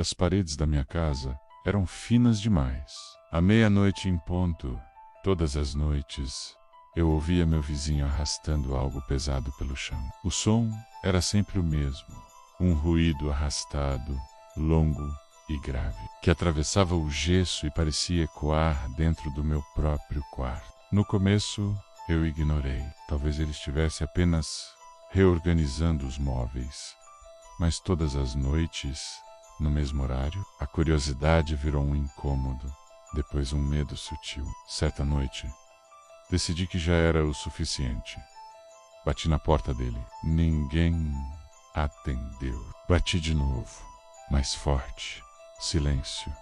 As paredes da minha casa eram finas demais. À meia-noite em ponto, todas as noites, eu ouvia meu vizinho arrastando algo pesado pelo chão. O som era sempre o mesmo, um ruído arrastado, longo e grave, que atravessava o gesso e parecia ecoar dentro do meu próprio quarto. No começo, eu ignorei. Talvez ele estivesse apenas reorganizando os móveis. Mas todas as noites, no mesmo horário, a curiosidade virou um incômodo, depois um medo sutil. Certa noite, decidi que já era o suficiente. Bati na porta dele. Ninguém atendeu. Bati de novo, mais forte. Silêncio.